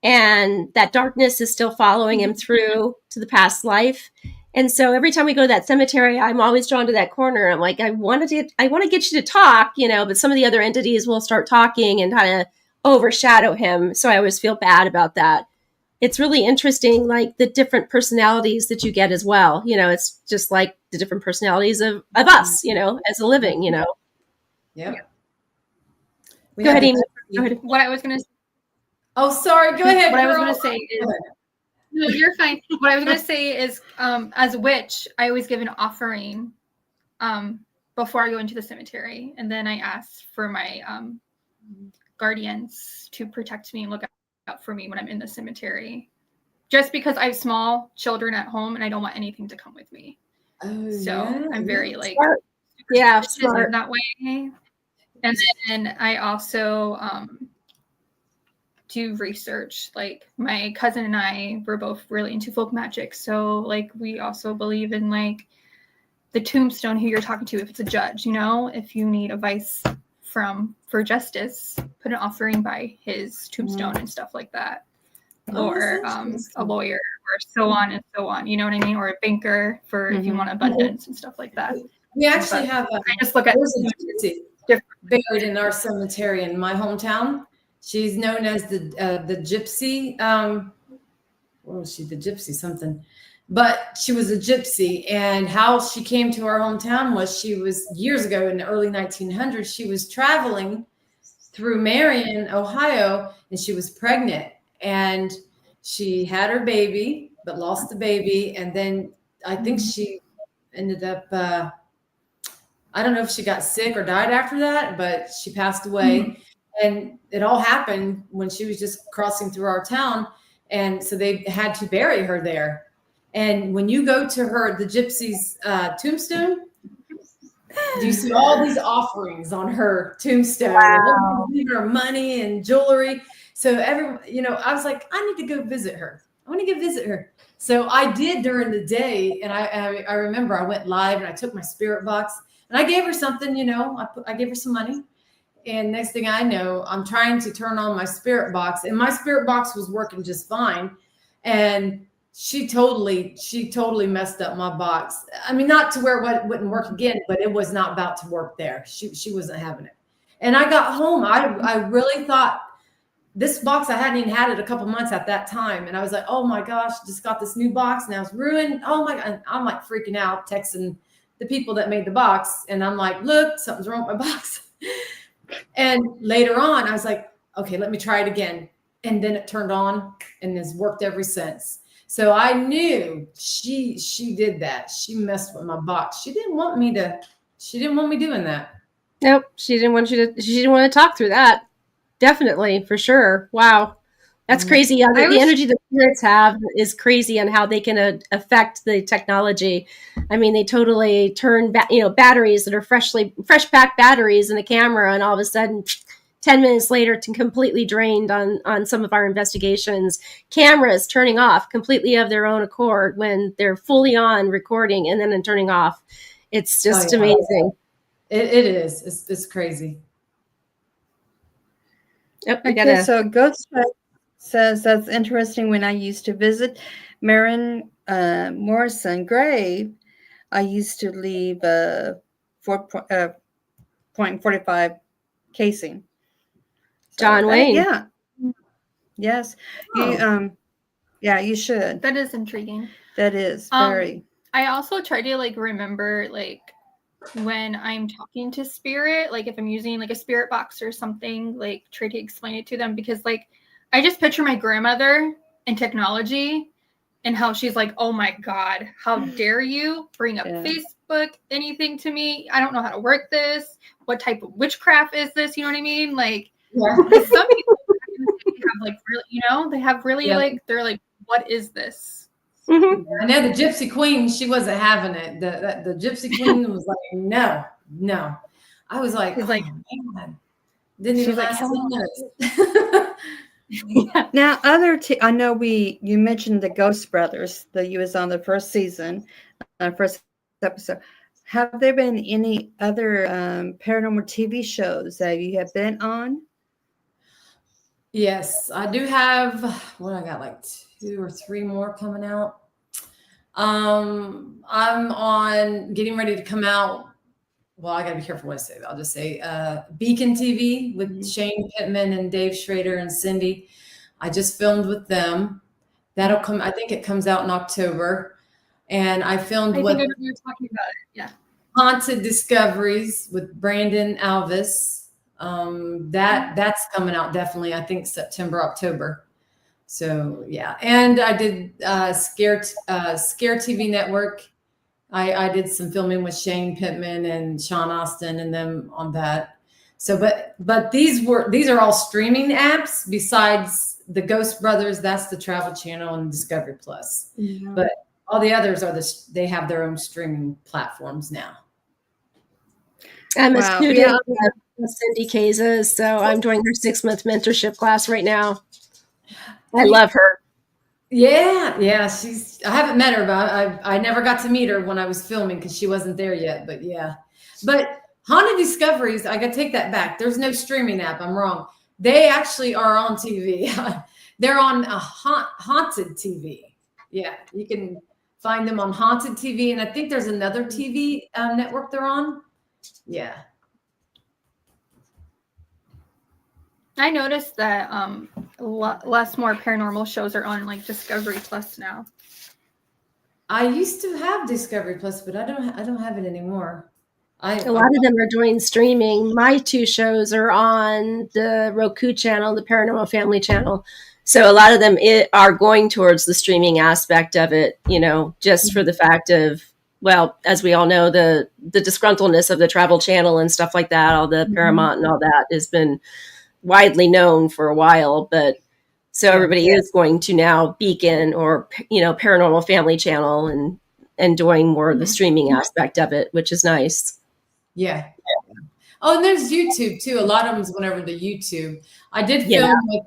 and that darkness is still following him through to the past life. And so every time we go to that cemetery, I'm always drawn to that corner. I'm like, I want to get you to talk, but some of the other entities will start talking and kind of overshadow him. So I always feel bad about that. It's really interesting, like the different personalities that you get as well. It's just like the different personalities of us, as a living, Yeah. Go ahead, Amy. Go ahead. What I was going to Oh, sorry. Go ahead. What I was girl. going to say is, no, you're fine. What I was going to say is, as a witch, I always give an offering before I go into the cemetery. And then I ask for my guardians to protect me and look out for me when I'm in the cemetery. Just because I have small children at home and I don't want anything to come with me. Oh, So yeah. I'm very like, Smart. that way. And then I also do research. Like my cousin and I were both really into folk magic. So like we also believe in like the tombstone, who you're talking to, if it's a judge, if you need advice for justice, put an offering by his tombstone and stuff like that. Or a lawyer, or so on and so on. You know what I mean? Or a banker for if you want abundance and stuff like that. We actually have I just look at there's a gypsy buried in our cemetery in my hometown. She's known as the gypsy. What was she? The gypsy something. But she was a gypsy, and how she came to our hometown was she was years ago in the early 1900s. She was traveling through Marion, Ohio, and she was pregnant, and she had her baby, but lost the baby, and then I think she ended up. I don't know if she got sick or died after that, but she passed away. And it all happened when she was just crossing through our town. And so they had to bury her there. And when you go to the gypsy's tombstone, you see all these offerings on her tombstone. Wow. And her money and jewelry. So I was like, I need to go visit her. I want to go visit her. So I did during the day. And I remember I went live and I took my spirit box. And I gave her something, I gave her some money. And next thing I know, I'm trying to turn on my spirit box. And my spirit box was working just fine. And she totally messed up my box. I mean, not to where it wouldn't work again, but it was not about to work there. She wasn't having it. And I got home. I really thought this box, I hadn't even had it a couple months at that time. And I was like, oh my gosh, just got this new box. Now it's ruined. Oh my God. I'm like freaking out, texting the people that made the box. And I'm like, look, something's wrong with my box. And later on, I was like, okay, let me try it again. And then it turned on and has worked ever since. So I knew she did that. She messed with my box. She didn't want me doing that. Nope. She didn't want to talk through that. Definitely, for sure. Wow. That's crazy. Yeah, I the was- energy that spirits have is crazy, and how they can affect the technology. I mean, they totally turn batteries that are fresh packed batteries in a camera, and all of a sudden, 10 minutes later, to completely drained on some of our investigations. Cameras turning off completely of their own accord when they're fully on recording, and then turning off. It's just amazing. It is. It's crazy. Yep, Okay, so Ghost says that's interesting. When I used to visit Marin Morrison grave, I used to leave 4.45 casing. So John Wayne. Yeah. Yes. Oh. You should. That is intriguing. That is very. I also try to remember when I'm talking to spirit, if I'm using a spirit box or something, try to explain it to them, because I just picture my grandmother and technology and how she's oh my God, how dare you bring up Facebook, anything to me? I don't know how to work this. What type of witchcraft is this? You know what I mean? Some people have really, they have really they're what is this? Mm-hmm. I know the Gypsy Queen, she wasn't having it. The Gypsy Queen was no. I was like, man. Didn't even last 10 minutes. Now, I know you mentioned the Ghost Brothers that you was on the first season, first episode. Have there been any other paranormal TV shows that you have been on? Yes, I do have. What I got, 2 or 3 more coming out. I'm on getting ready to come out. Well, I gotta be careful what I say. I'll just say Beacon TV with Shane Pittman and Dave Schrader and Cindy. I just filmed with them. That'll come. I think it comes out in October. And I filmed I think I know you're talking about it. Yeah. Haunted Discoveries with Brandon Alvis. That's coming out definitely. I think September, October. So yeah, and I did Scare TV Network. I did some filming with Shane Pittman and Sean Austin and them on that. So, but these are all streaming apps besides the Ghost Brothers. That's the Travel Channel and Discovery Plus. Mm-hmm. But all the others they have their own streaming platforms now. I'm a student of Cindy Kaza's, so I'm doing her 6-month mentorship class right now. I love her. Yeah. I haven't met her, but I never got to meet her when I was filming because she wasn't there yet. But yeah, but Haunted Discoveries, I got to take that back. There's no streaming app. I'm wrong. They actually are on TV. They're on a Haunted TV. Yeah, you can find them on Haunted TV, and I think there's another TV network they're on. Yeah. I noticed that less more paranormal shows are on Discovery Plus now. I used to have Discovery Plus, but I don't have it anymore. A lot of them are doing streaming. My 2 shows are on the Roku channel, the Paranormal Family channel. So a lot of them are going towards the streaming aspect of it, just for the fact of, well, as we all know, the disgruntledness of the Travel Channel and stuff like that, all the Paramount and all that has been widely known for a while, but so everybody is going to now Beacon or Paranormal Family channel and doing more of the streaming aspect of it, which is nice. Yeah. Oh, and there's YouTube too. A lot of them's whenever the YouTube. I did film with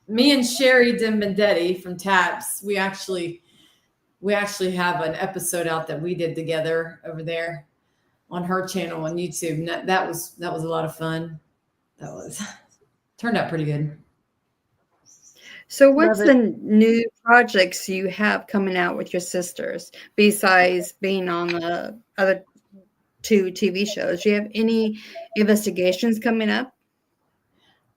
me and Sherry Dimbendetti from Tabs. We actually have an episode out that we did together over there on her channel on YouTube. And that was a lot of fun. Turned out pretty good. So what's the new projects you have coming out with your sisters besides being on the other 2 TV shows? Do you have any investigations coming up?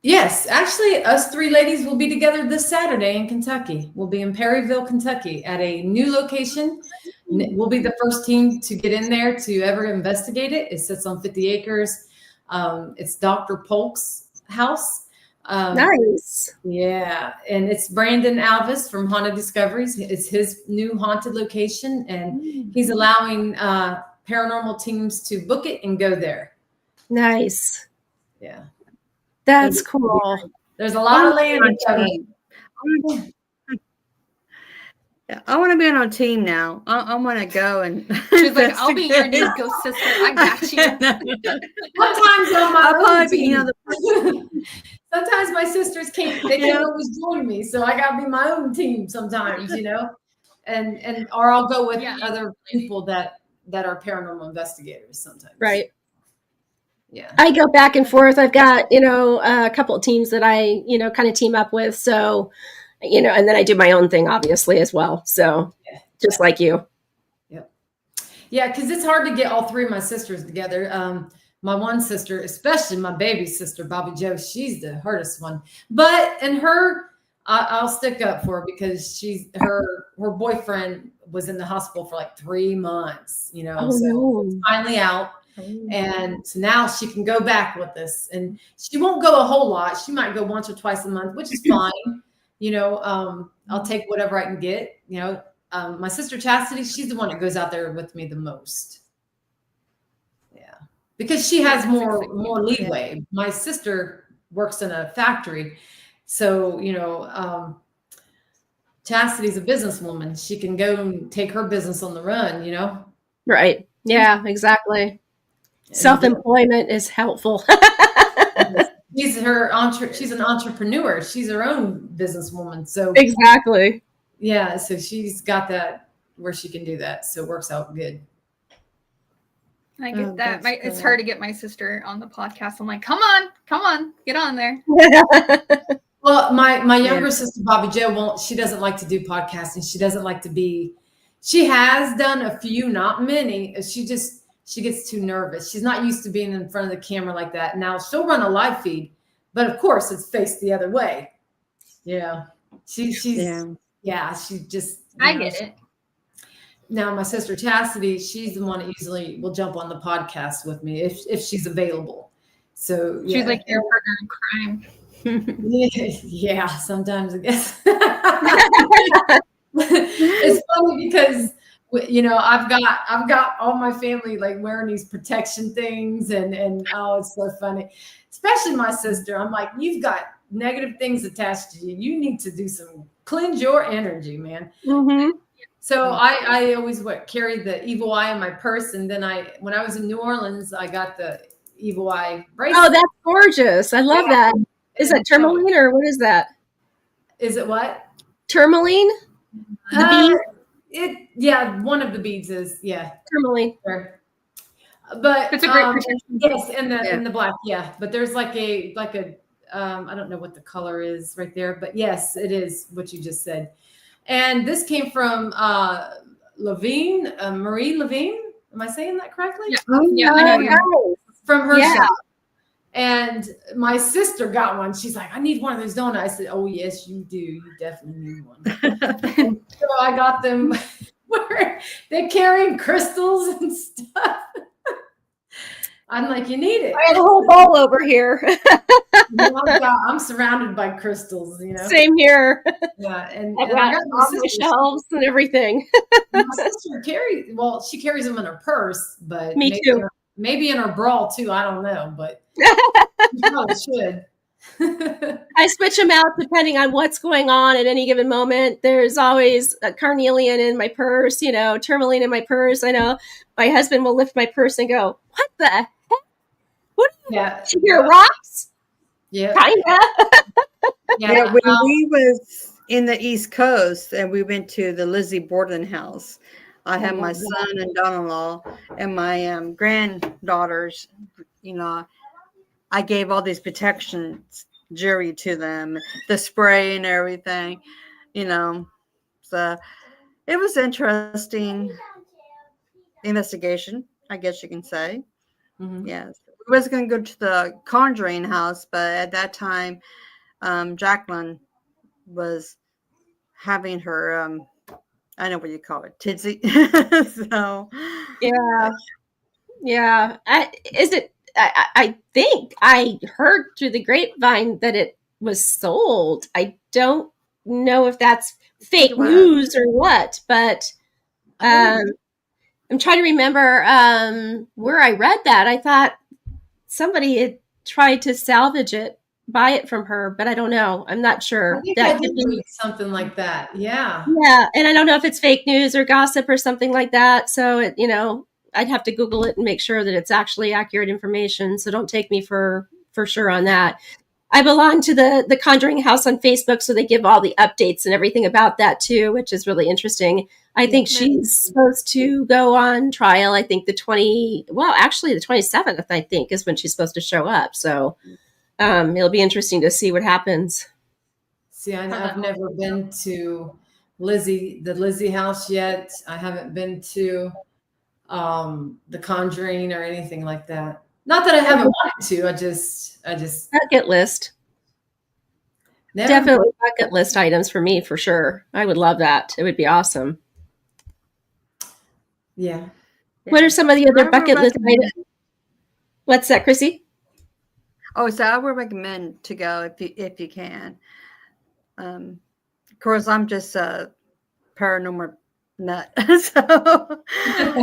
Yes, actually, us 3 ladies will be together this Saturday in Kentucky. We'll be in Perryville, Kentucky at a new location. We'll be the first team to get in there to ever investigate it. It sits on 50 acres. It's Dr. Polk's house. Nice. Yeah. And it's Brandon Alvis from Haunted Discoveries. It's his new haunted location, and he's allowing paranormal teams to book it and go there. Nice. Yeah. That's cool. There's a lot of land to cover. Yeah, I want to be on a team now. I want to go and. She's like, I'll be your new ghost sister. I got you. Sometimes on my I'll own probably be, team. Sometimes my sisters can't. They can't always join me, so I got to be my own team sometimes, and or I'll go with other people that are paranormal investigators sometimes. Right. Yeah. I go back and forth. I've got, a couple of teams that I, kind of team up with. So, and then I do my own thing, obviously, as well. So just like you. Yep. Yeah. Because it's hard to get all three of my sisters together. My one sister, especially my baby sister, Bobby Joe, she's the hardest one. And I'll stick up for her because her boyfriend was in the hospital for like 3 months, so it's finally out. And so now she can go back with us, and she won't go a whole lot. She might go once or twice a month, which is fine. I'll take whatever I can get, my sister Chastity, she's the one that goes out there with me the most. Yeah. Because she has more leeway. My sister works in a factory. So, Chastity's a businesswoman. She can go and take her business on the run, Right. Yeah, exactly. Self-employment is helpful. She's an entrepreneur. She's her own businesswoman. So exactly. Yeah. So she's got that where she can do that. So it works out good. I get that. It's hard to get my sister on the podcast. I'm like, come on, get on there. Well, my younger sister, Bobby Joe, she doesn't like to do podcasting. She doesn't like to she has done a few, not many. She gets too nervous. She's not used to being in front of the camera like that. Now she'll run a live feed, but of course it's faced the other way. Yeah. She just, I get it. Now my sister Chastity, she's the one that usually will jump on the podcast with me if she's available. So she's like your partner in crime. Yeah, sometimes I guess. It's funny because I've got all my family like wearing these protection things and it's so funny, especially my sister. I'm like, you've got negative things attached to you. You need to cleanse your energy, man. Mm-hmm. So I always carry the evil eye in my purse, and then when I was in New Orleans, I got the evil eye bracelet. Oh, that's gorgeous! I love that. Is that tourmaline or what is that? Is it what? Tourmaline? The bead? One of the beads is tourmaline. Sure. But it's a great protection. Yes, in the black, but there's like a I don't know what the color is right there, but yes, it is what you just said. And this came from Marie Levine. Am I saying that correctly? Yeah. From her shop. And my sister got one. She's like, I need one of those donuts. I said, oh, yes, you do. You definitely need one. So I got them where they're carrying crystals and stuff. I'm like, you need it. I have a whole bowl over here. I'm surrounded by crystals, Same here. Yeah, and I got on my shelves and everything. My sister she carries them in her purse, but Me too. Maybe in her bra too. I don't know, but you probably should. I switch them out depending on what's going on at any given moment. There's always a carnelian in my purse, tourmaline in my purse. I know my husband will lift my purse and go, "What the heck? What are you hear rocks?" Yeah. Kinda. When we was in the East Coast and we went to the Lizzie Borden house, I had my son and daughter-in-law and my granddaughters, I gave all these protection jewelry to them, the spray and everything, So it was interesting investigation, I guess you can say. Mm-hmm. Yes. We was going to go to the Conjuring house, but at that time, Jacqueline was having her, I know what you call it, titsy. So, yeah. I think I heard through the grapevine that it was sold. I don't know if that's fake news or what, but I'm trying to remember where I read that. I thought somebody had tried to salvage it buy it from her, but I don't know. I'm not I sure. think I That did could be. read something like that. Yeah. Yeah, and I don't know if it's fake news or gossip or something like that. So I'd have to Google it and make sure that it's actually accurate information. So don't take me for sure on that. I belong to the Conjuring House on Facebook, so they give all the updates and everything about that too, which is really interesting. I Yeah. think she's supposed to go on trial. I think actually the 27th, I think, is when she's supposed to show up. So it'll be interesting to see what happens. See, I've never been to the Lizzie house yet. I haven't been to The Conjuring or anything like that. Not that I haven't wanted to. I just Bucket list. never. Definitely bucket list items for me, for sure. I would love that. It would be awesome. Yeah. What are some of the I other would bucket list recommend- items? What's that, Chrissy? Oh, so I would recommend to go if you can. Of course, I'm just a paranormal nut, so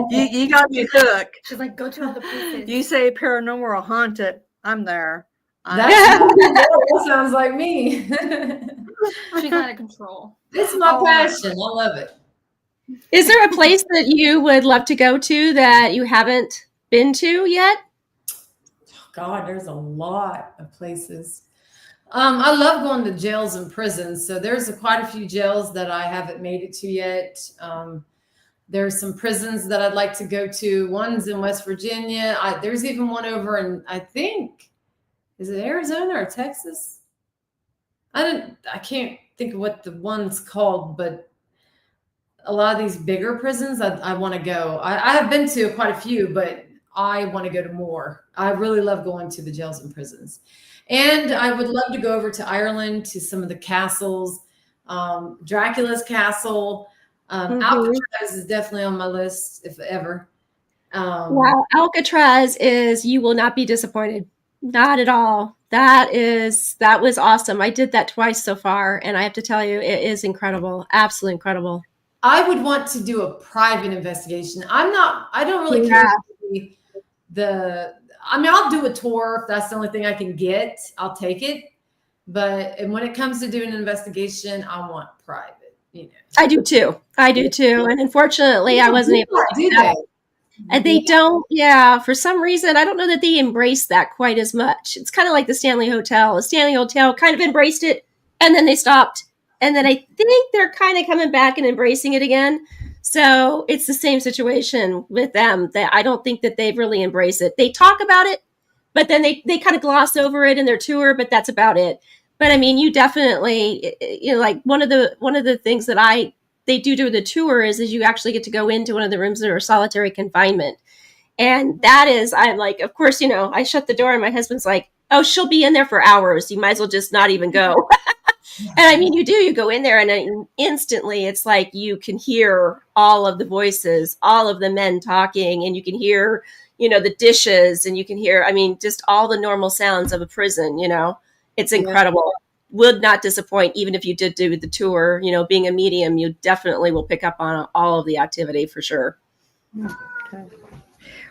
you got me hooked. She's like, go to all the places. You say paranormal or haunted, I'm there. That sounds like me. She's out of control. It's my passion. I love it. Is there a place that you would love to go to that you haven't been to yet? God, there's a lot of places. I love going to jails and prisons. So there's quite a few jails that I haven't made it to yet. There's some prisons that I'd like to go to. One's in West Virginia. There's even one over in, I think, is it Arizona or Texas? I can't think of what the one's called, but a lot of these bigger prisons, I want to go. I have been to quite a few, but I want to go to more. I really love going to the jails and prisons. And I would love to go over to Ireland to some of the castles, Dracula's castle. Alcatraz is definitely on my list, if ever. Wow, Alcatraz you will not be disappointed. Not at all. That was awesome. I did that twice so far, and I have to tell you, it is incredible. Absolutely incredible. I would want to do a private investigation. I don't really care I'll do a tour if that's the only thing I can get. I'll take it. And when it comes to doing an investigation, I want private, I do too. And unfortunately, I wasn't able to do that. And they don't, for some reason, I don't know that they embrace that quite as much. It's kind of like the Stanley Hotel. The Stanley Hotel kind of embraced it, and then they stopped. And then I think they're kind of coming back and embracing it again. So it's the same situation with them. That I don't think that they've really embraced it. They talk about it, but then they kind of gloss over it in their tour, but that's about it. But I mean, you definitely, like one of the things that they do the tour is you actually get to go into one of the rooms that are solitary confinement. And that is, I'm like, of course, I shut the door and my husband's like, oh, she'll be in there for hours. You might as well just not even go. And I mean, you go in there and instantly it's like you can hear all of the voices, all of the men talking, and you can hear, the dishes, and you can hear, I mean, just all the normal sounds of a prison, it's incredible. Would not disappoint even if you did do the tour. Being a medium, you definitely will pick up on all of the activity for sure. Okay.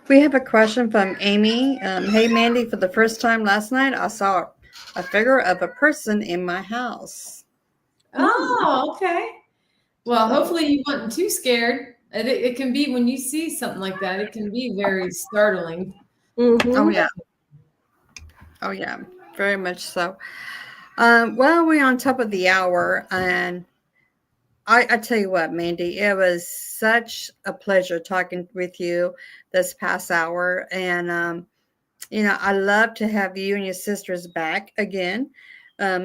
We have a question from Amy. Hey, Mandy, for the first time last night, I saw a figure of a person in my house. Oh, okay. Well, hopefully you weren't too scared. It can be when you see something like that, it can be very startling. Mm-hmm. Oh, yeah, very much so. Well, we're on top of the hour, and I tell you what, Mandy, it was such a pleasure talking with you this past hour. And, I love to have you and your sisters back again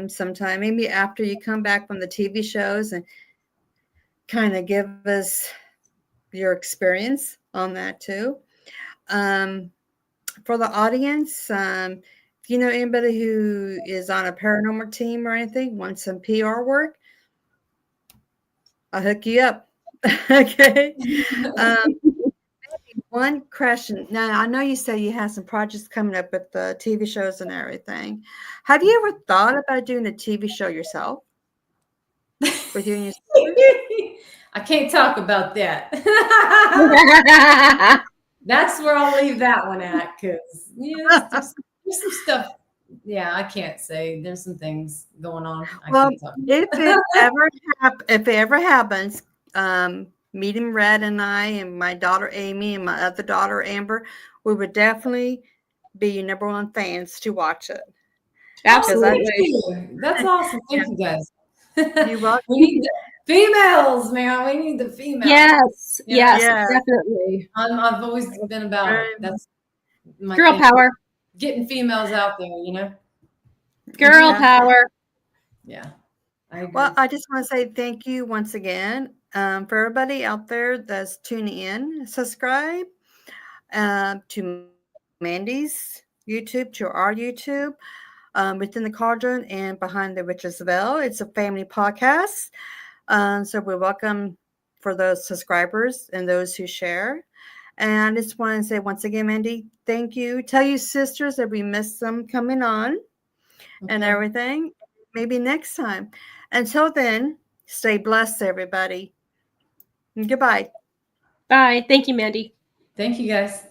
sometime, maybe after you come back from the TV shows, and kind of give us your experience on that too. For the audience, if you know anybody who is on a paranormal team or anything, wants some PR work, I'll hook you up. Okay. One question. Now, I know you say you have some projects coming up with the TV shows and everything. Have you ever thought about doing a TV show yourself? With you and your sisters? I can't talk about that. That's where I'll leave that one at, because there's some stuff yeah, I can't say. There's some things going on. I Well, can't talk. if it ever happens, meeting Red and I and my daughter Amy and my other daughter Amber, we would definitely be your number one fans to watch it. Oh, thank Absolutely. you. That's awesome. Thank you guys. You're welcome. We need the females, man. We need the females. Yes, You know, yes, Yeah. definitely. I've always been about it. That's my Girl thing. power. Getting females out there, you know? Girl Yeah. power. Yeah. I agree. Well, I just want to say thank you once again for everybody out there that's tuning in. Subscribe to Mandy's YouTube, to our YouTube, Within the Cauldron and Behind the Witch's Veil. It's a family podcast. So we're welcome for those subscribers and those who share. And I just want to say once again, Mandy, thank you. Tell your sisters that we missed them coming on and Okay. everything. Maybe next time. Until then, stay blessed, everybody. Goodbye. Bye. Thank you, Mandy. Thank you guys.